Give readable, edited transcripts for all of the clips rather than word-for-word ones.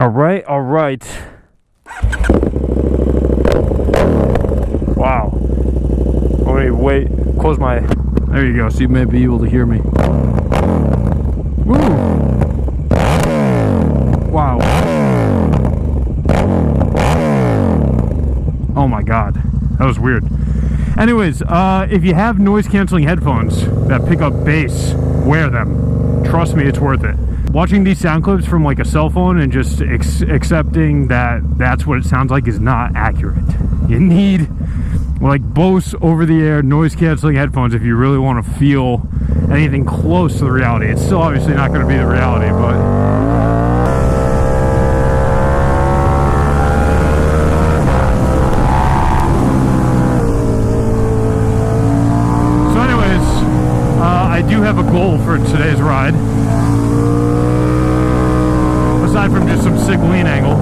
All right. Wow. Wait, close my... There you go, so you may be able to hear me. Woo! Wow. Oh my god, that was weird. Anyways, if you have noise-canceling headphones that pick up bass, wear them. Trust me, it's worth it. Watching these sound clips from like a cell phone and just accepting that that's what it sounds like is not accurate. You need like Bose over-the-air noise-canceling headphones if you really want to feel anything close to the reality. It's still obviously not going to be the reality, but... I do have a goal for today's ride, aside from just some sick lean angle.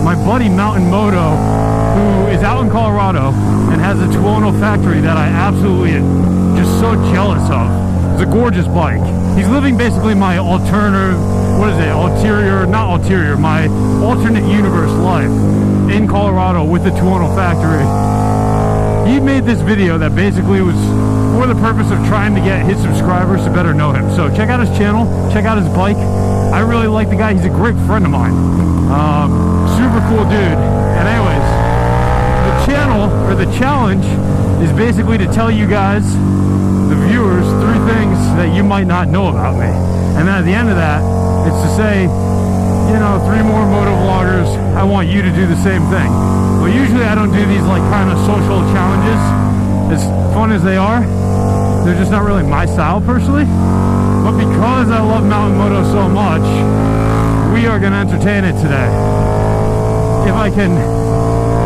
My buddy MtnMoto, who is out in Colorado and has a 210 factory that I absolutely am just so jealous of. It's a gorgeous bike. He's living basically my my alternate universe life in Colorado with the 210 factory. He made this video that basically was for the purpose of trying to get his subscribers to better know him. So check out his channel, check out his bike. I really like the guy. He's a great friend of mine. Super cool dude. And anyways, the channel, or the challenge, is basically to tell you guys, the viewers, 3 things that you might not know about me. And then at the end of that, it's to say, you know, 3 more moto vloggers, I want you to do the same thing. But usually I don't do these like kind of social challenges. As fun as they are, they're just not really my style personally. But because I love MtnMoto so much, we are going to entertain it today. If I can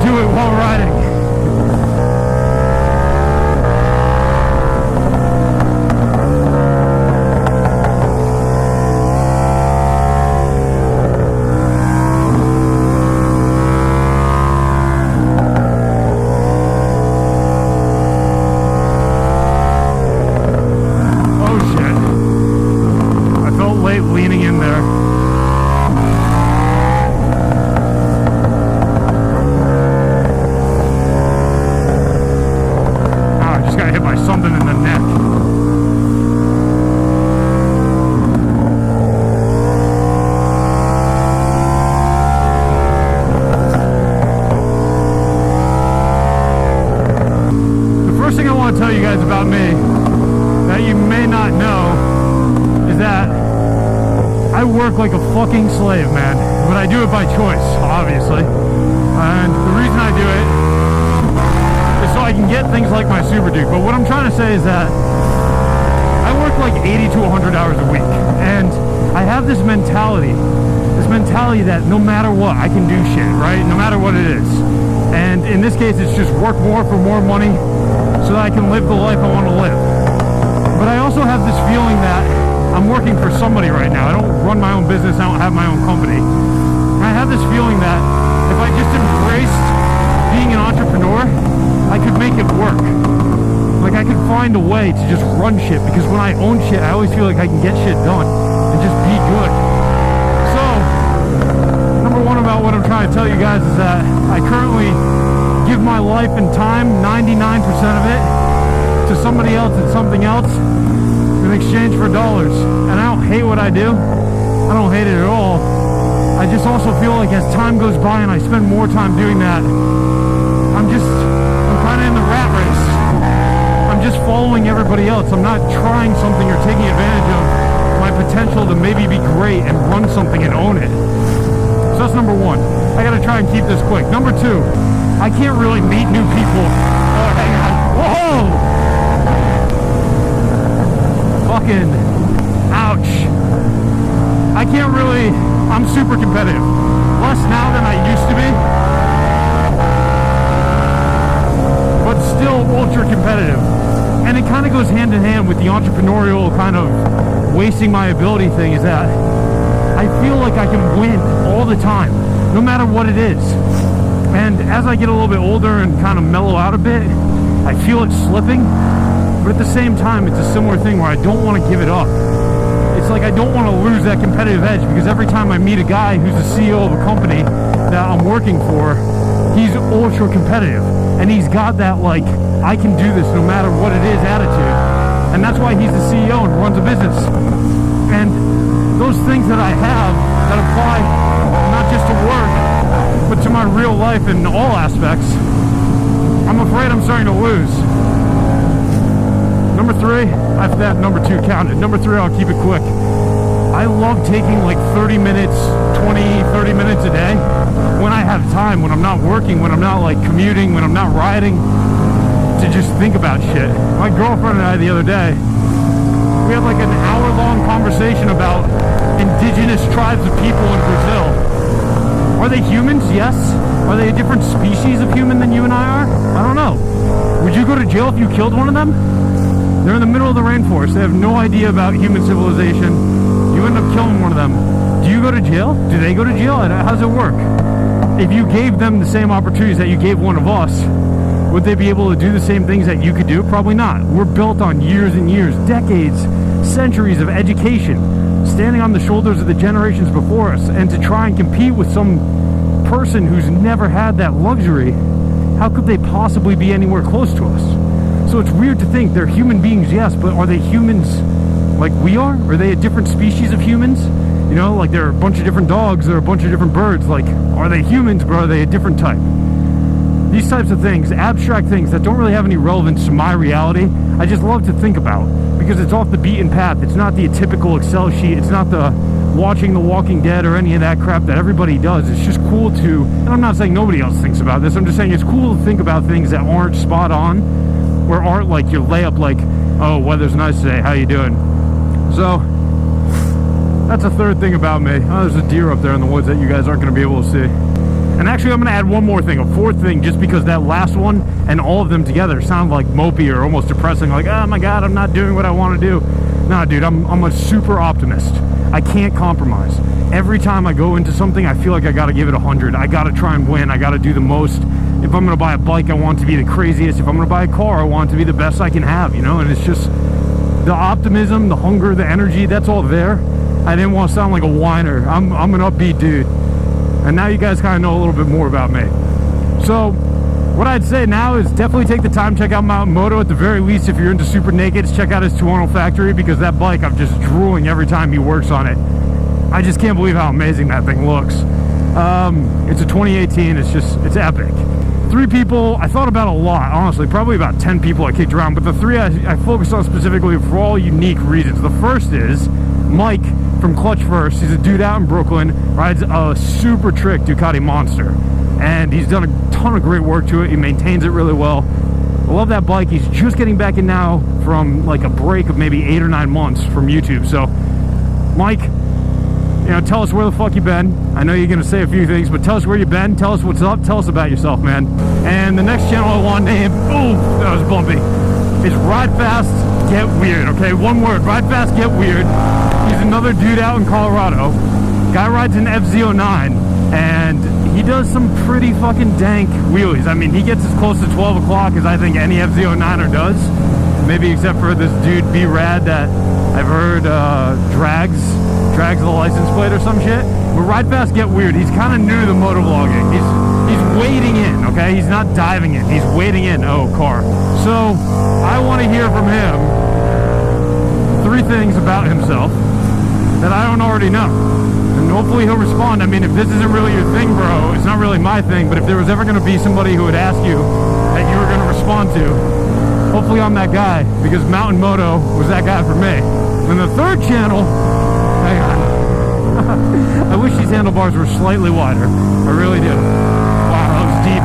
do it while riding. Leaning in there. I just got hit by something in the neck. The first thing I want to tell you guys about me that you may not know is that I work like a fucking slave, man. But I do it by choice, obviously. And the reason I do it is so I can get things like my Super Duke. But what I'm trying to say is that I work like 80 to 100 hours a week. And I have this mentality that no matter what, I can do shit, right? No matter what it is. And in this case, it's just work more for more money so that I can live the life I want to live. But I also have this feeling that I'm working for somebody right now. I don't run my own business. I don't have my own company. And I have this feeling that if I just embraced being an entrepreneur, I could make it work. Like I could find a way to just run shit, because when I own shit, I always feel like I can get shit done and just be good. So, number one about what I'm trying to tell you guys is that I currently give my life and time, 99% of it, to somebody else and something else, in exchange for dollars. And I don't hate what I do. I don't hate it at all. I just also feel like as time goes by and I spend more time doing that, I'm kind of in the rat race. I'm just following everybody else. I'm not trying something or taking advantage of my potential to maybe be great and run something and own it. So that's number one. I gotta try and keep this quick. Number two, I can't really meet new people. Oh, hang on. Whoa! Fucking ouch. I can't really, I'm super competitive. Less now than I used to be, but still ultra competitive. And it kind of goes hand in hand with the entrepreneurial kind of wasting my ability thing, is that I feel like I can win all the time, no matter what it is. And as I get a little bit older and kind of mellow out a bit, I feel it slipping. But at the same time, it's a similar thing where I don't want to give it up. it's like I don't want to lose that competitive edge, because every time I meet a guy who's the CEO of a company that I'm working for, he's ultra competitive, and he's got that, like, I can do this no matter what it is attitude. And that's why he's the CEO and runs a business. And those things that I have that apply not just to work, but to my real life in all aspects, I'm afraid I'm starting to lose. Number 3, after that, number 2 counted. Number 3, I'll keep it quick. I love taking like 30 minutes, 30 minutes a day when I have time, when I'm not working, when I'm not like commuting, when I'm not riding, to just think about shit. My girlfriend and I the other day, we had like an hour-long conversation about indigenous tribes of people in Brazil. Are they humans? Yes. Are they a different species of human than you and I are? I don't know. Would you go to jail if you killed one of them? They're in the middle of the rainforest. They have no idea about human civilization. You end up killing one of them. Do you go to jail? Do they go to jail? How does it work? If you gave them the same opportunities that you gave one of us, would they be able to do the same things that you could do? Probably not. We're built on years and years, decades, centuries of education, standing on the shoulders of the generations before us, and to try and compete with some person who's never had that luxury, how could they possibly be anywhere close to us? So it's weird to think they're human beings, yes, but are they humans like we are? Are they a different species of humans? You know, like there are a bunch of different dogs, there are a bunch of different birds. Like, are they humans, but are they a different type? These types of things, abstract things that don't really have any relevance to my reality, I just love to think about, because it's off the beaten path. It's not the typical Excel sheet. It's not the watching The Walking Dead or any of that crap that everybody does. It's just cool to, and I'm not saying nobody else thinks about this, I'm just saying it's cool to think about things that aren't spot on, or aren't like your layup, like, oh, weather's nice today, how you doing? So that's a third thing about me. Oh, there's a deer up there in the woods that you guys aren't going to be able to see. And actually, I'm going to add one more thing, a fourth thing, just because that last one and all of them together sound like mopey or almost depressing, like, oh my god, I'm not doing what I want to do. Nah, dude, I'm a super optimist. I can't compromise. Every time I go into something, I feel like I got to give it 100. I got to try and win. I got to do the most. If I'm going to buy a bike, I want to be the craziest. If I'm going to buy a car, I want to be the best I can have, you know? And it's just the optimism, the hunger, the energy, that's all there. I didn't want to sound like a whiner. I'm an upbeat dude. And now you guys kind of know a little bit more about me. So what I'd say now is definitely take the time, check out MtnMoto at the very least. If you're into super nakeds, check out his Toronto factory, because that bike, I'm just drooling every time he works on it. I just can't believe how amazing that thing looks. It's a 2018, it's epic. 3 people I thought about a lot, honestly, probably about 10 people I kicked around, but the 3 I focused on specifically for all unique reasons. The first is Mike from Clutch First. He's a dude out in Brooklyn, rides a super trick Ducati Monster, and he's done a ton of great work to it. He maintains it really well. I love that bike. He's just getting back in now from like a break of maybe 8 or 9 months from YouTube. So Mike, you know, tell us where the fuck you been. I know you're gonna say a few things, but tell us where you've been, tell us what's up, tell us about yourself, man. And the next channel I want to name, oh, that was bumpy, is Ride Fast, Get Weird. Okay, one word, Ride Fast, Get Weird. He's another dude out in Colorado. Guy rides an FZ09, and he does some pretty fucking dank wheelies. I mean, he gets as close to 12 o'clock as I think any FZ09er does. Maybe except for this dude B-Rad that I've heard drags the license plate or some shit. But Ride Fast, Get Weird, he's kind of new to the motovlogging. He's wading in, okay? He's not diving in, he's wading in. Oh, car. So I want to hear from him 3 things about himself that I don't already know. And hopefully he'll respond. I mean, if this isn't really your thing, bro, it's not really my thing, but if there was ever going to be somebody who would ask you that you were going to respond to, hopefully I'm that guy, because MtnMoto was that guy for me. And the third channel, hang on. I wish these handlebars were slightly wider. I really do. Wow, that was deep.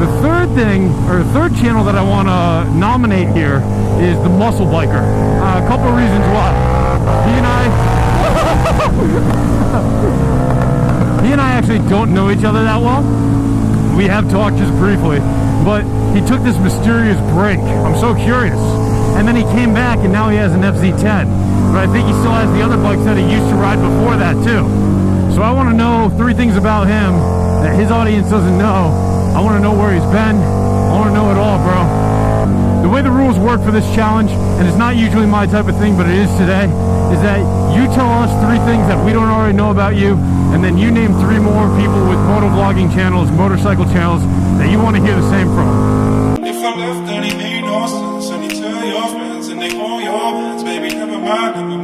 The third thing, or the third channel that I want to nominate here is the Muscle Biker. A couple of reasons why. He and I actually don't know each other that well. We have talked just briefly, but he took this mysterious break. I'm so curious. And then he came back, and now he has an FZ10. But I think he still has the other bikes that he used to ride before that too. So I want to know 3 things about him that his audience doesn't know. I want to know where he's been. I want to know it all, bro. The way the rules work for this challenge, and it's not usually my type of thing, but it is today, is that you tell us 3 things that we don't already know about you, and then you name 3 more people with motovlogging channels, motorcycle channels, that you want to hear the same from. If I left, then it made no sense. And you tell your friends, and they call your hands, baby, never mind.